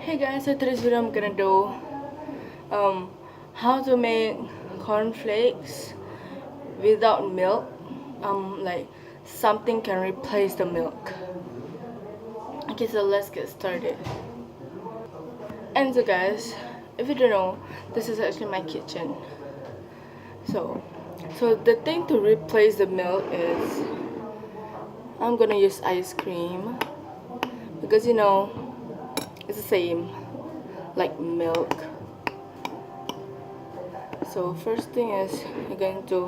Hey guys, so today's video I'm gonna do how to make cornflakes without milk. Like something can replace the milk. Okay, so let's get started. And so guys, if you don't know, this is actually my kitchen. So the thing to replace the milk is I'm gonna use ice cream because it's the same like milk. So first thing is you're going to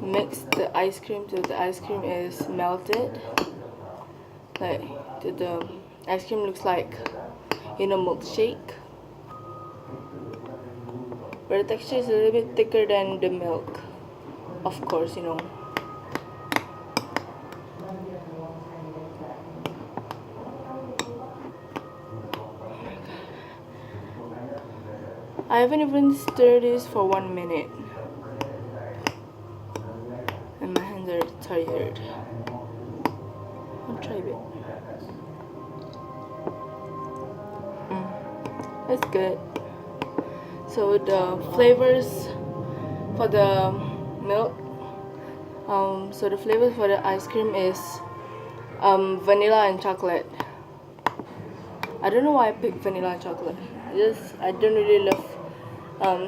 mix the ice cream till the ice cream is melted, like till the ice cream looks like milkshake, but the texture is a little bit thicker than the milk, of course. I haven't even stirred this for 1 minute and my hands are tired. I'll try a bit. That's good. So the flavors for the milk, so the flavors for the ice cream is vanilla and chocolate. I don't know why I picked vanilla and chocolate. I don't really love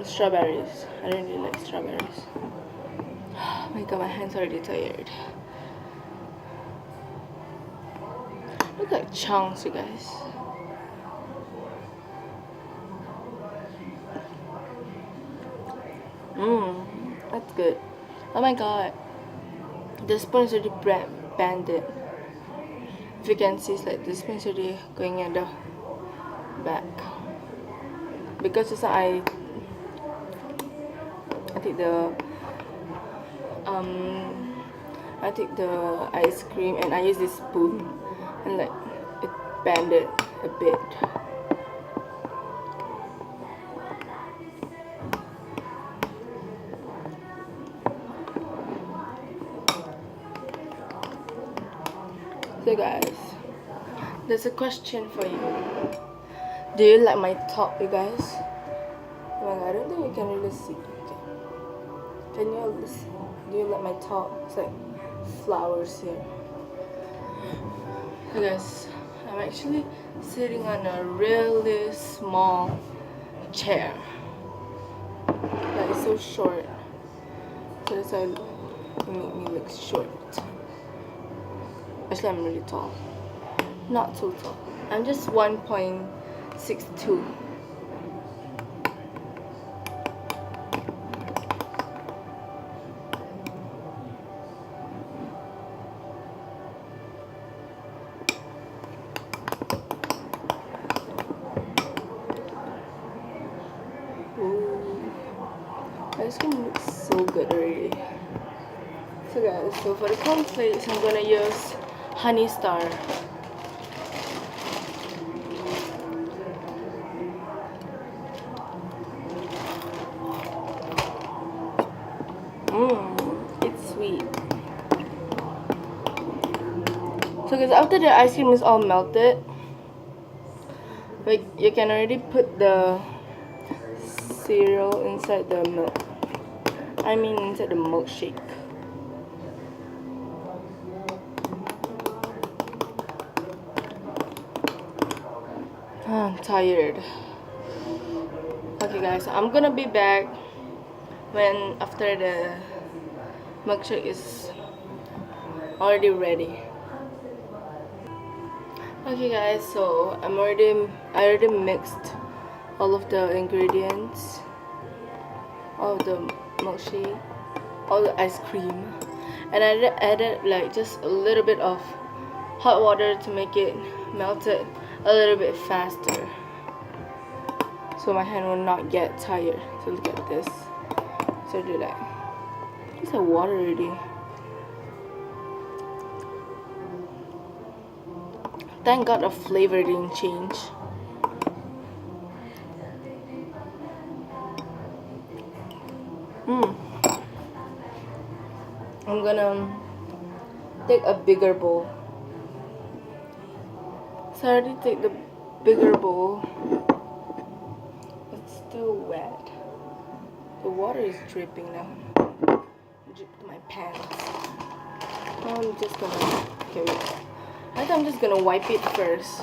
strawberries. I don't really like strawberries. Oh my god, my hands are already tired. Look like chunks, you guys. That's good. Oh my god, the spoon is already banded. If you can see, it's like the spoon is already going at the back. Because just I take the ice cream and I use this spoon and like it banded a bit. So guys, there's a question for you. Do you like my top, you guys? Oh my god, I don't think you can really see. Can you all see? Do you like my top? It's like flowers here. So guys, I'm actually sitting on a really small chair. Like it's so short. So that's why it make me look short. Actually, I'm really tall. Not too tall. I'm just 1.62. Ice cream looks so good already. So guys, so for the cornflakes, I'm gonna use Honey Star. It's sweet. So guys, after the ice cream is all melted, like you can already put the cereal inside the milk. Inside the milkshake. I'm tired. Okay guys, I'm gonna be back after the milkshake is already ready. Okay guys, so I already mixed all of the ingredients, all of the milkshake, all the ice cream, and I added like just a little bit of hot water to make it melted a little bit faster, so my hand will not get tired. So look at this. So do that. It's a water already. Thank God the flavor didn't change. I'm gonna take a bigger bowl. So I already take the bigger bowl. It's still wet. The water is dripping now. Dripped my pants. I'm just gonna, okay, wait. I think I'm just gonna wipe it first.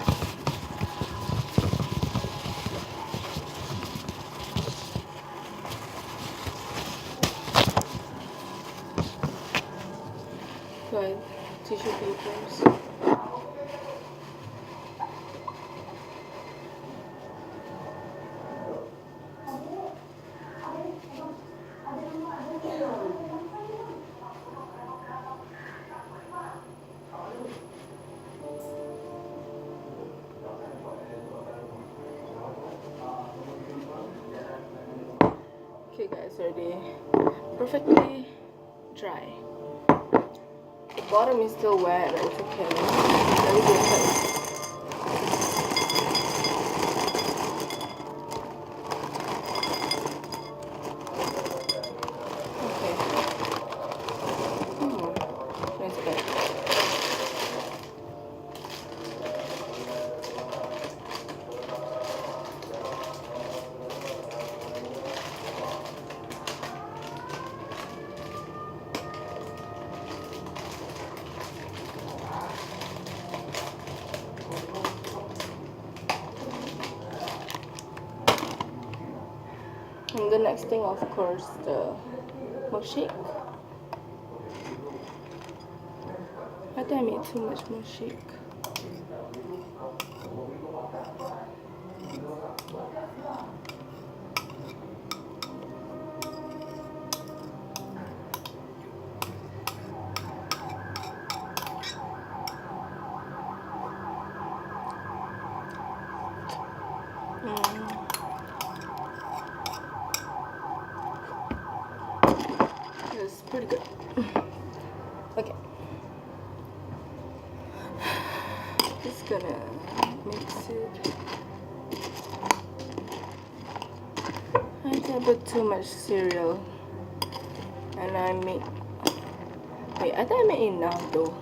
Good. Tissue papers. Okay guys, ready? Perfectly dry. The bottom is still wet, but it's okay. Let me do it. Okay. That's good. And the next thing, of course, the milkshake. I think I made too much milkshake. It's pretty good. Okay. Just gonna mix it. I think I put too much cereal. And I make, wait, I think I made enough though.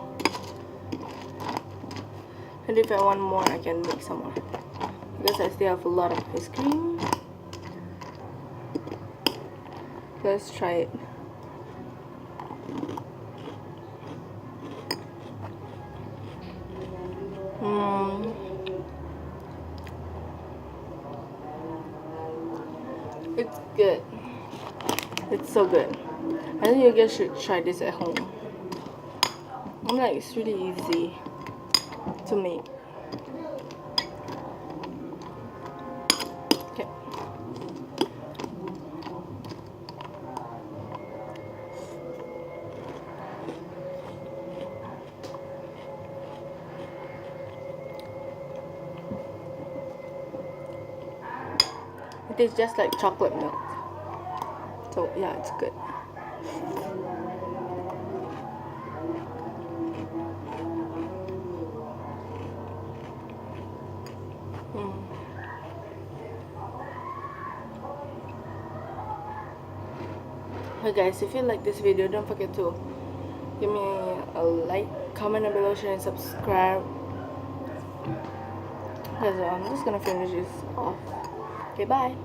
And if I want more, I can make some more. Because I still have a lot of ice cream. Let's try it. It's good. It's so good. I think you guys should try this at home. I'm like, it's really easy to make. Okay. It tastes just like chocolate milk. So yeah, it's good. Hey guys, if you like this video, don't forget to give me a like, comment down below, share and subscribe. Because I'm just gonna finish this off. Okay, bye.